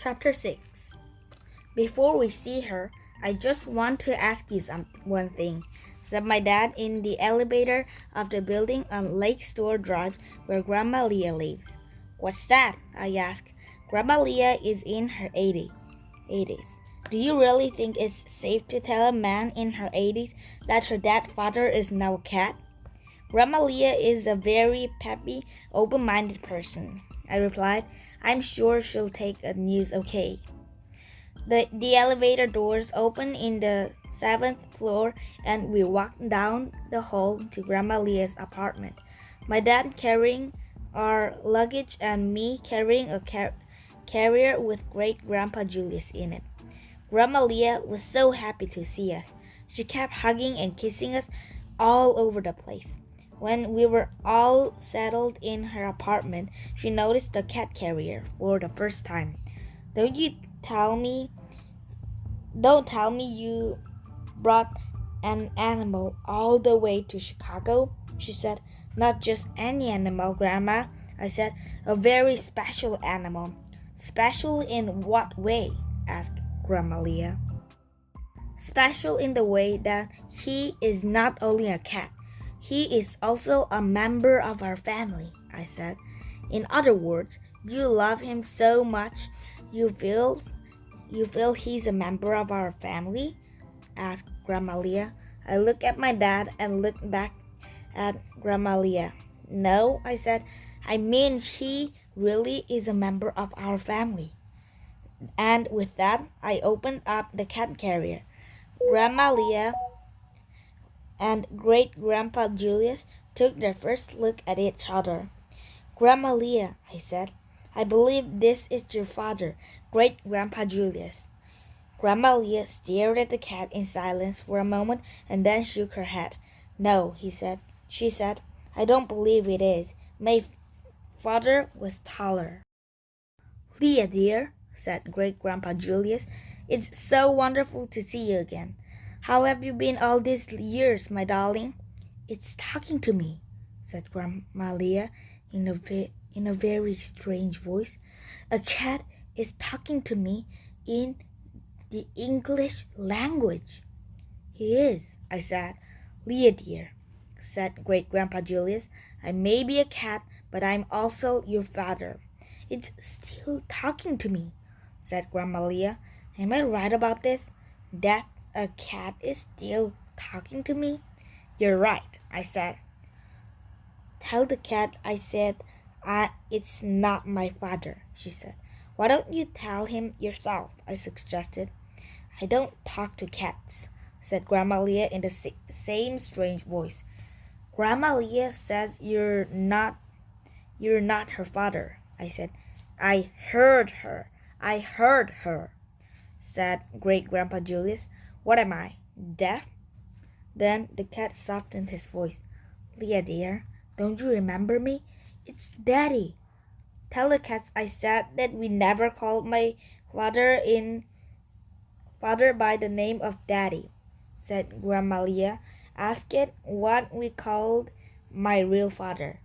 Chapter 6. Before we see her, I just want to ask you one thing, said my dad in the elevator of the building on Lake Store Drive where Grandma Leah lives. What's that? I asked. Grandma Leah is in her 80s. Do you really think it's safe to tell a man in her 80s that her dead father is now a cat? Grandma Leah is a very peppy, open-minded person, I replied. I'm sure she'll take the news okay. The elevator doors opened in the 7th floor and we walked down the hall to Grandma Leah's apartment. My dad carrying our luggage and me carrying a carrier with great-grandpa Julius in it. Grandma Leah was so happy to see us. She kept hugging and kissing us all over the place. When we were all settled in her apartment, she noticed the cat carrier for the first time. Don't tell me you brought an animal all the way to Chicago, she said. Not just any animal, Grandma, I said. A very special animal. Special in what way? Asked Grandma Leah. Special in the way that he is not only a cat. He is also a member of our family, I said. In other words, you love him so much you feel he's a member of our family? Asked Grandma Leah. I looked at my dad and looked back at Grandma Leah. No, I said. I mean he really is a member of our family. And with that, I opened up the cat carrier. Grandma Leah and great-grandpa Julius took their first look at each other. Grandma Leah, I said, I believe this is your father, great-grandpa Julius. Grandma Leah stared at the cat in silence for a moment and then shook her head. No, she said, I don't believe it is. My father was taller. Leah, dear, said great-grandpa Julius, it's so wonderful to see you again. How have you been all these years, my darling? It's talking to me, said Grandma Leah in a very strange voice. A cat is talking to me in the English language. He is, I said. Leah, dear, said great-grandpa Julius, I may be a cat, but I'm also your father. It's still talking to me, said Grandma Leah. Am I right about this? That a cat is still talking to me? You're right, I said. Tell the cat I said it's not my father, she said. Why don't you tell him yourself? I suggested. I don't talk to cats, said Grandma Leah in the same strange voice. Grandma Leah says you're not her father, I said. I heard her, said great-grandpa Julius. What am I, deaf? Then the cat softened his voice. Leah, dear, don't you remember me? It's Daddy. Tell the cats I said that we never called my father by the name of Daddy, said Grandma Leah. Ask it what we called my real father.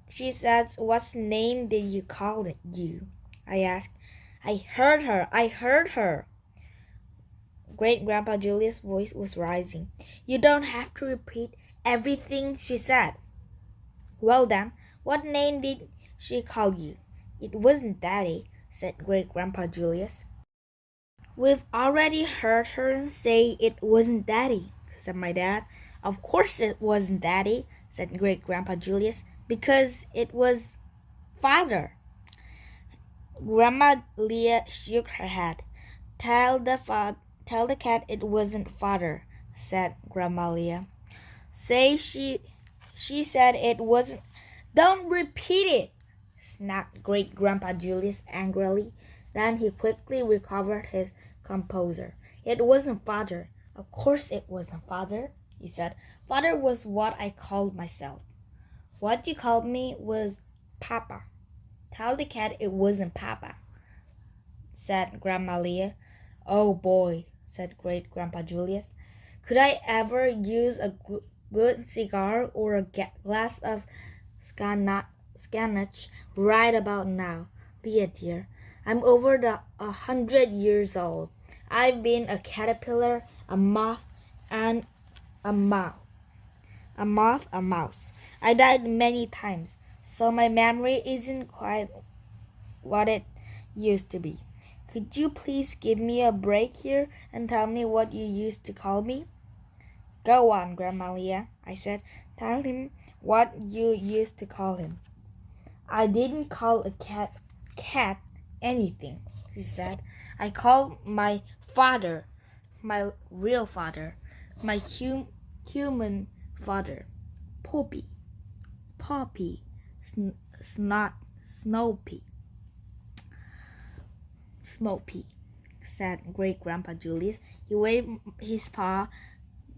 She says, what name did you call you? I asked. I heard her. Great-grandpa Julius' voice was rising. You don't have to repeat everything she said. Well then, what name did she call you? It wasn't Daddy, said great-grandpa Julius. We've already heard her say it wasn't Daddy, said my dad. Of course it wasn't Daddy, said great-grandpa Julius, because it was Father. Grandma Leah shook her head. Tell the cat it wasn't Father, said Grandma Leah. Say she said it wasn't. Don't repeat it, snapped great-grandpa Julius angrily. Then he quickly recovered his composure. It wasn't Father. Of course it wasn't Father, he said. Father was what I called myself. What you called me was Papa. Tell the cat it wasn't Papa, said Grandma Leah. Oh boy, said great-grandpa Julius. Could I ever use a good cigar or a glass of scotch right about now? Leah, dear, I'm over 100 years old. I've been a caterpillar, a moth, and a mouse. A mouse. I died many times, so my memory isn't quite what it used to be. Could you please give me a break here and tell me what you used to call me? Go on, Grandma Leah, I said. Tell him what you used to call him. I didn't call a cat anything, she said. I called my father, my real father, my human father, Poppy, Snot, Smokey, said Great Grandpa Julius. He waved his paw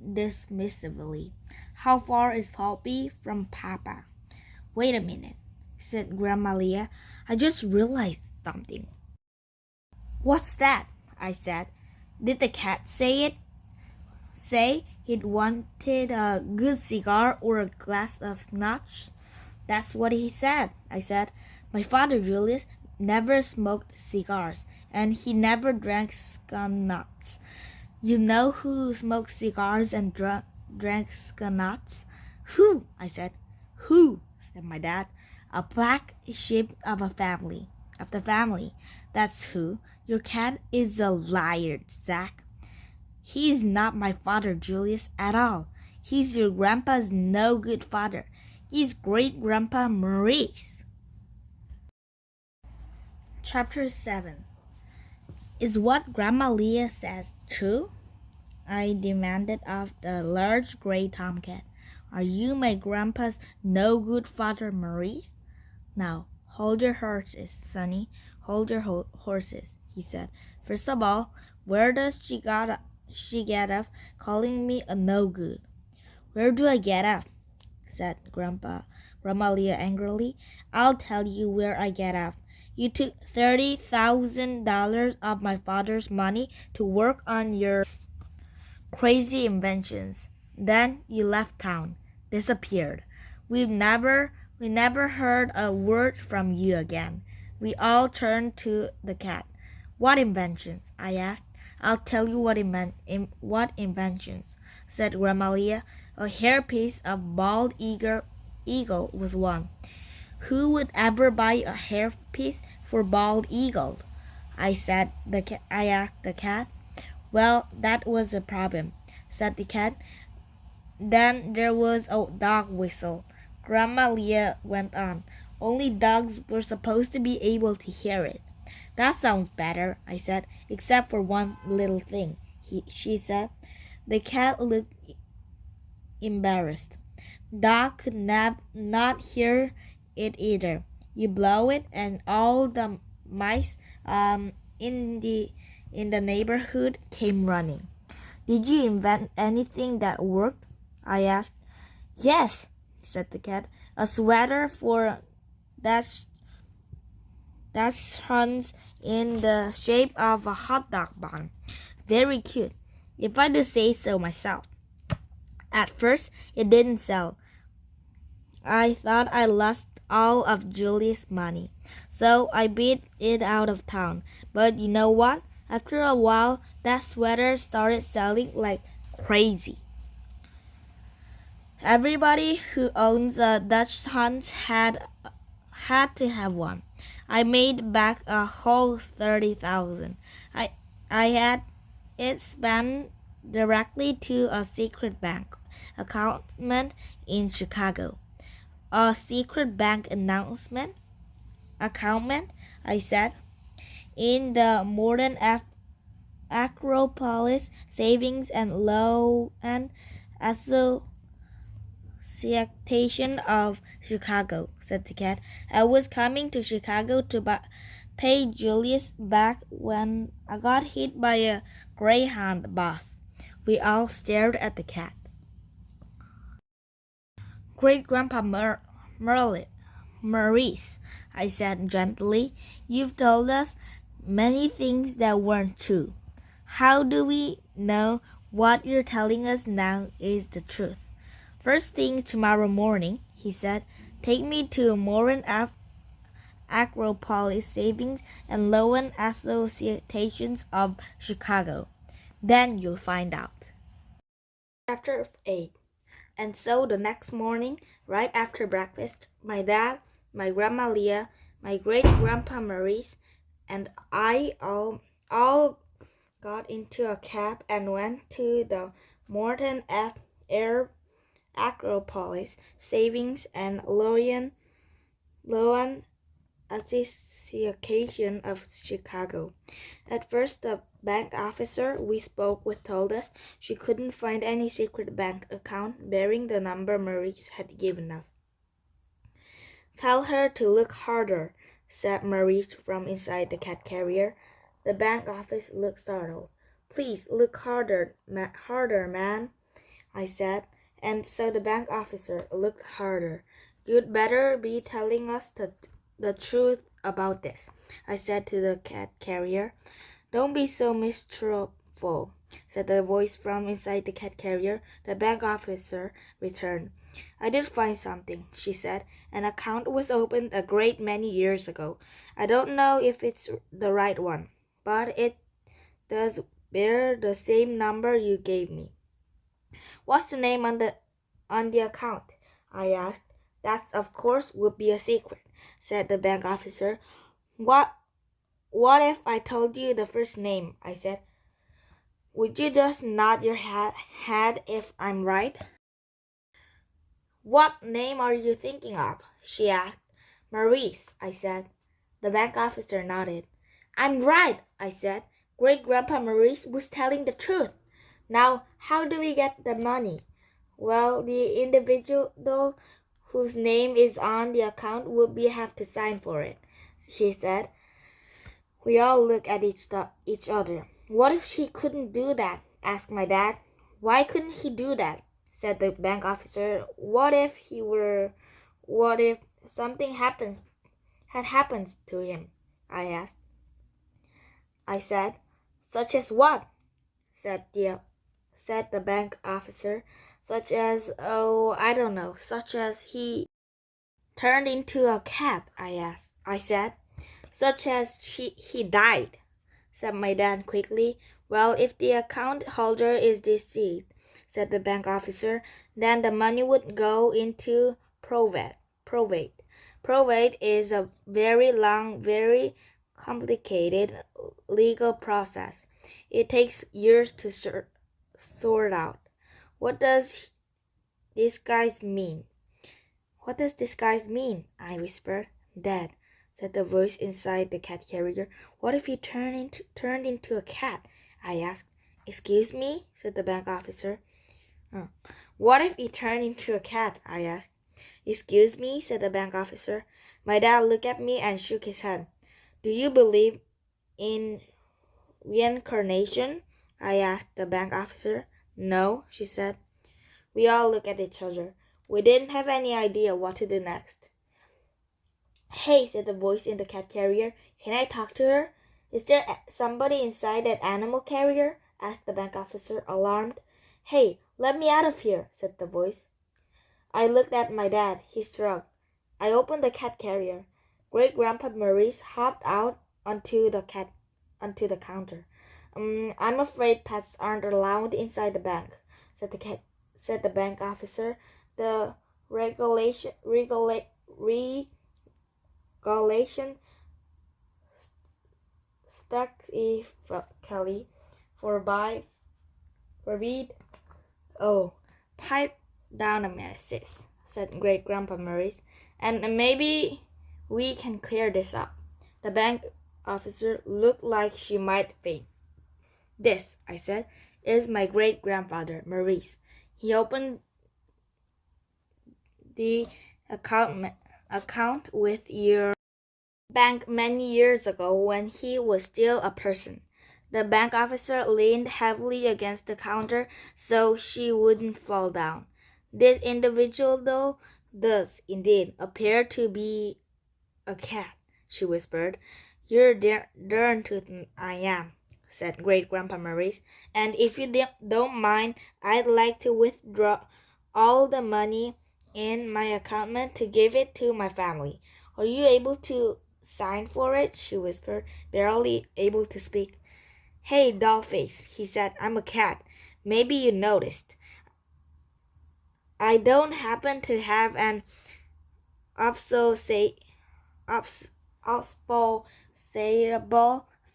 dismissively. How far is Poppy from Papa? Wait a minute, said Grandma Leah. I just realized something. What's that? I said. Did the cat say he'd wanted a good cigar or a glass of scotch? That's what he said, I said. My father, Julius, never smoked cigars, and he never drank scotch. You know who smoked cigars and drank scotch? Who? I said. Who? Said my dad. A black sheep of the family. That's who. Your cat is a liar, Zack. He's not my father, Julius, at all. He's your grandpa's no-good father. He's Great-Grandpa Maurice. Chapter 7. Is what Grandma Leah says true? I demanded of the large gray tomcat. Are you my grandpa's no-good father, Maurice? Now, hold your horses, Sonny. Hold your horses, he said. First of all, where does she get off calling me a no-good? Where do I get off? Said Grandma Leah angrily. I'll tell you where I get off. You took $30,000 of my father's money to work on your crazy inventions. Then you left town, disappeared. We never heard a word from you again. We all turned to the cat. What inventions? I asked. I'll tell you what inventions, said Grandma Leah. A hairpiece of bald eagle was one. Who would ever buy a hairpiece for bald eagle? I asked the cat. Well, that was the problem, said the cat. Then there was a dog whistle. Grandma Leah went on. Only dogs were supposed to be able to hear it. That sounds better, I said, except for one little thing, she said. The cat looked embarrassed. Dog could not hear it either. You blow it, and all the mice in the neighborhood came running. Did you invent anything that worked? I asked. Yes, said the cat. A sweater for that runs in the shape of a hot dog bun. Very cute, if I do say so myself. At first, it didn't sell. I thought I lost all of Julie's money, so I beat it out of town. But you know what? After a while, that sweater started selling like crazy. Everybody who owns a Dutch Hunt had to have one. I made back a whole 30,000. I had it spent directly to a secret bank account in Chicago. A secret bank account, I said. In the modern Acropolis Savings and Loan Association of Chicago, said the cat. I was coming to Chicago to pay Julius back when I got hit by a Greyhound bus. We all stared at the cat. Great-Grandpa Maurice, I said gently, you've told us many things that weren't true. How do we know what you're telling us now is the truth? First thing tomorrow morning, he said, take me to Moran Acropolis Savings and Loan Associations of Chicago. Then you'll find out. Chapter 8. And so the next morning, right after breakfast, my dad, my grandma Leah, my great-grandpa Maurice, and I all got into a cab and went to the Morton F. Air Acropolis Savings and Loan Association of Chicago. At first, the bank officer we spoke with told us she couldn't find any secret bank account bearing the number Maurice had given us. "Tell her to look harder," said Maurice from inside the cat carrier. The bank officer looked startled. "Please look harder, ma'am," I said, and so the bank officer looked harder. "You'd better be telling us the truth about this," I said to the cat carrier. "Don't be so mistrustful," said the voice from inside the cat carrier. The bank officer returned. "I did find something," she said. "An account was opened a great many years ago. I don't know if it's the right one, but it does bear the same number you gave me." "What's the name on the account?" I asked. "That, of course, would be a secret," said the bank officer. What if I told you the first name?" I said. "Would you just nod your head if I'm right?" "What name are you thinking of?" she asked. "Maurice," I said. The bank officer nodded. "I'm right," I said. "Great-grandpa Maurice was telling the truth. Now, how do we get the money?" "Well, the individual whose name is on the account would have to sign for it," she said. We all looked at each other. "What if she couldn't do that?" asked my dad. "Why couldn't he do that?" said the bank officer. What if something had happened to him?" I asked. I said. "Such as what?" said the bank officer. "Such as, oh, I don't know, such as he turned into a cat," I said. "Such as he died," said my dad quickly. "Well, if the account holder is deceased," said the bank officer, "then the money would go into probate. Probate is a very long, very complicated legal process. It takes years to sort out. What does this guys mean?" "What does this guys mean?" I whispered. "Dad," said the voice inside the cat carrier. "What if he turned into a cat?" I asked. "Excuse me?" said the bank officer. "What if he turned into a cat?" I asked. "Excuse me?" said the bank officer. My dad looked at me and shook his head. "Do you believe in reincarnation?" I asked the bank officer. "No," she said. We all looked at each other. We didn't have any idea what to do next. "Hey," said the voice in the cat carrier. "Can I talk to her?" "Is there somebody inside that animal carrier?" asked the bank officer, alarmed. "Hey, let me out of here," said the voice. I looked at my dad. He shrugged. I opened the cat carrier. Great-grandpa Maurice hopped out onto the counter. "I'm afraid pets aren't allowed inside the bank," said the bank officer. "The regulation specifically forbid." "Oh, pipe down a minute, sis," said Great-grandpa Maurice, "and maybe we can clear this up." The bank officer looked like she might faint. "This," I said, "is my great-grandfather, Maurice. He opened the account with your bank many years ago when he was still a person." The bank officer leaned heavily against the counter so she wouldn't fall down. "This individual does indeed appear to be a cat," she whispered. "You're darn tootin' I am," said Great-grandpa Maurice. "And if you don't mind, I'd like to withdraw all the money in my account to give it to my family. Are you able to sign for it? She whispered, barely able to speak. Hey, dollface, he said, I'm a cat. Maybe you noticed. I don't happen to have an obfuscatable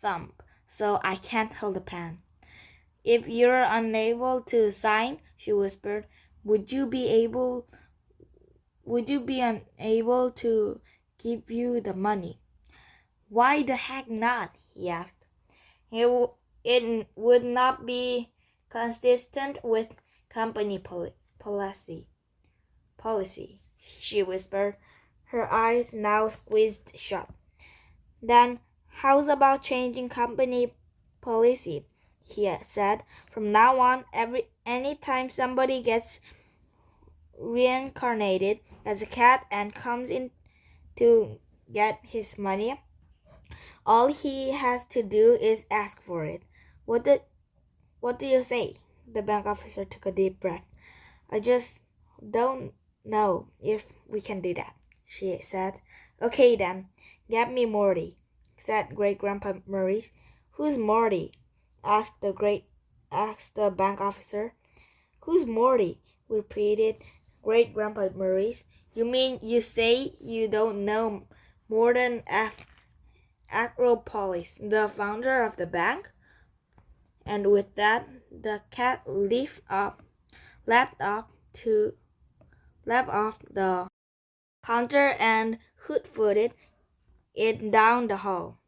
thumb, so I can't hold a pen. If you're unable to sign, she whispered, would you be unable to give you the money? Why the heck not? He asked. It would not be consistent with company policy, she whispered, her eyes now squeezed shut. Then how's about changing company policy? He said. From now on, anytime somebody gets reincarnated as a cat and comes in to get his money, all he has to do is ask for it. What do you say? The bank officer took a deep breath. I just don't know if we can do that, she said. Okay then, get me Morty, said Great Grandpa Maurice. Who's Morty? asked the bank officer. Who's Morty? repeated Great Grandpa Maurice. You mean you say you don't know Morton Acropolis, the founder of the bank? And with that, the cat leapt off the counter and hoot-footed it down the hall.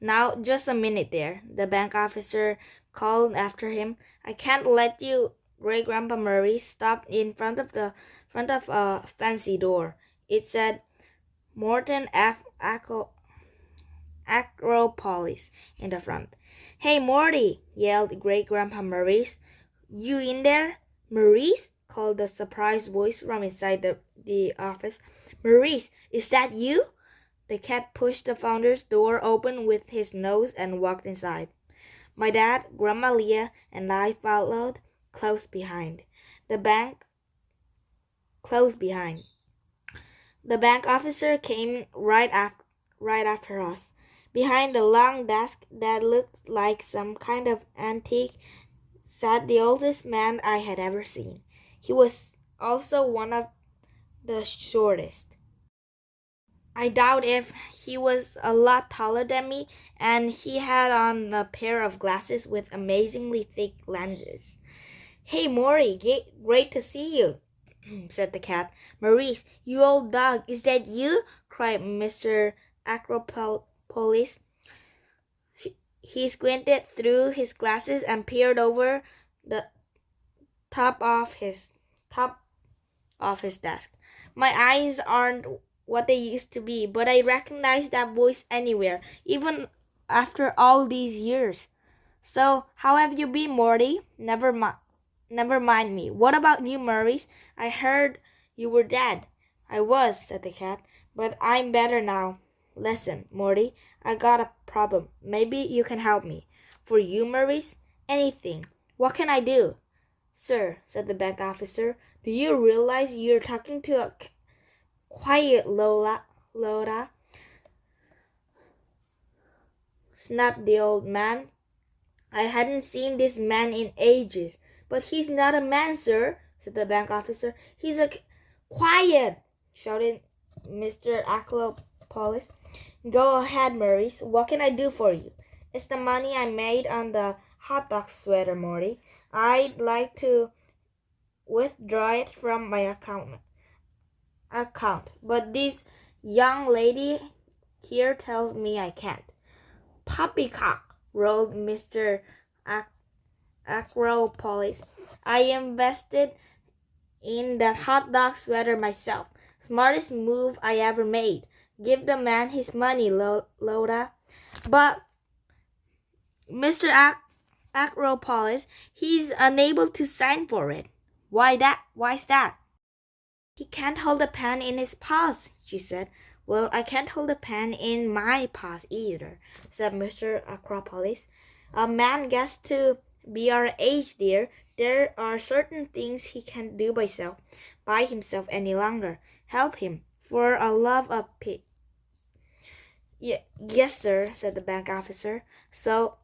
Now, just a minute there, the bank officer called after him. I can't let you. Great Grandpa Murray stopped in front of a fancy door. It said Morton Acropolis in the front. Hey, Morty, yelled Great Grandpa Maurice. You in there? Maurice? Called the surprised voice from inside the office. Maurice, is that you? The cat pushed the founder's door open with his nose and walked inside. My dad, Grandma Leah, and I followed close behind. The bank officer came right after us. Behind the long desk that looked like some kind of antique sat the oldest man I had ever seen. He was also one of the shortest. I doubt if he was a lot taller than me, and he had on a pair of glasses with amazingly thick lenses. Hey, Maury, great to see you, said the cat. Maurice, you old dog, is that you? Cried Mr. Acropolis. He squinted through his glasses and peered over the top of his desk. My eyes aren't what they used to be, but I recognize that voice anywhere, even after all these years. So, how have you been, Morty? Never mind me. What about you, Maurice? I heard you were dead. I was, said the cat, but I'm better now. Listen, Morty, I got a problem. Maybe you can help me. For you, Maurice? Anything. What can I do? Sir, said the bank officer, do you realize you're talking to a quiet Lola, snapped the old man. I hadn't seen this man in ages. But he's not a man, sir, said the bank officer. He's a... Quiet, shouted Mr. Acropolis. Go ahead, Maurice. What can I do for you? It's the money I made on the hot dog sweater, Morty. I'd like to withdraw it from my account. But this young lady here tells me I can't. Poppycock, rolled Mr. Acropolis. I invested in that hot dog sweater myself. Smartest move I ever made. Give the man his money, Loda. But Mr. Acropolis, he's unable to sign for it. Why's that? He can't hold a pen in his paws, she said. Well, I can't hold a pen in my paws either, said Mr. Acropolis. A man gets to be our age, dear. There are certain things he can't do by himself any longer. Help him, for a love of Pete. Yes, sir, said the bank officer. So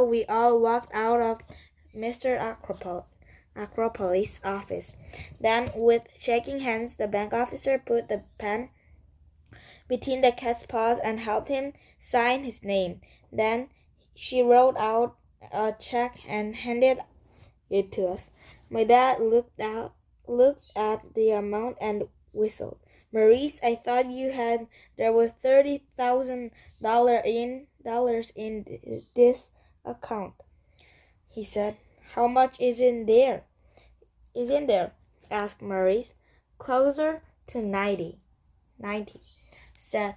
we all walked out of Mr. Acropolis' office. Then, with shaking hands, the bank officer put the pen between the cat's paws and helped him sign his name. Then she wrote out a check and handed it to us. My dad looked at the amount and whistled. Maurice, I thought there was $30,000 in this account, he said. How much is in there? Asked Maurice. Closer to 90, said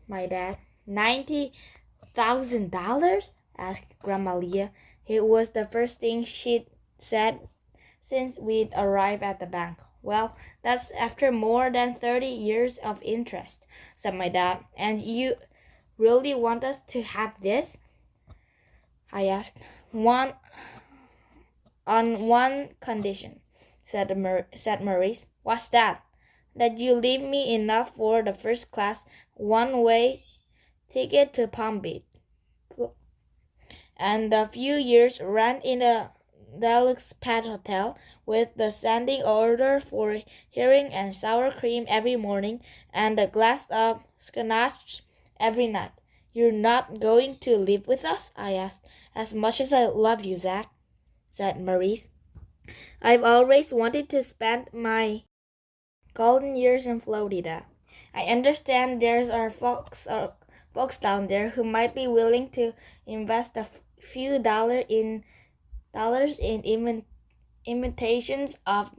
my dad. $90,000? Asked Grandma Leah. It was the first thing she'd said since we'd arrived at the bank. Well, that's after more than 30 years of interest, said my dad. And you really want us to have this? I asked. On one condition, said Maurice. What's that? That you leave me enough for the first class one-way ticket to Palm Beach, and a few years rent in a deluxe pet hotel with the standing order for herring and sour cream every morning and a glass of scotch every night. You're not going to live with us? I asked. As much as I love you, Zack, said Maurice. I've always wanted to spend my golden years in Florida. I understand there are folks down there who might be willing to invest a few dollars in imitations of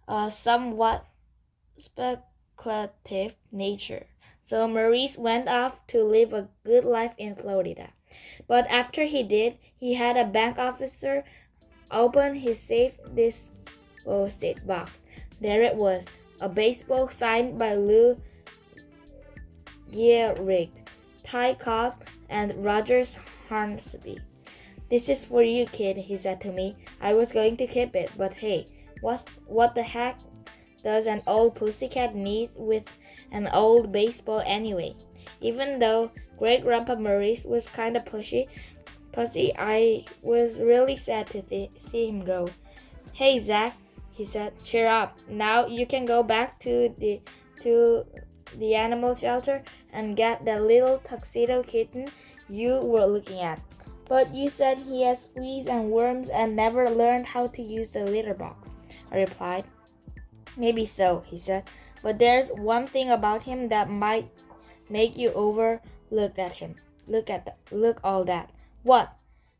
a somewhat speculative nature. So Maurice went off to live a good life in Florida. But after he did, he had a bank officer open his safe deposit box. There it was, a baseball signed by Lou Gehrig, Ty Cobb, and Rogers Hornsby. This is for you, kid, he said to me. I was going to keep it, but hey, what the heck does an old pussycat need with an old baseball anyway? Even though Great-Grandpa Maurice was kind of pussy, I was really sad to see him go. Hey, Zack, he said, cheer up. Now you can go back to the animal shelter and get the little tuxedo kitten you were looking at. But you said he has fleas and worms and never learned how to use the litter box, I replied. Maybe so, he said, but there's one thing about him that might make you overlook at him. Look all that. What?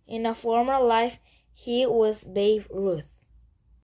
In a former life, he was Babe Ruth.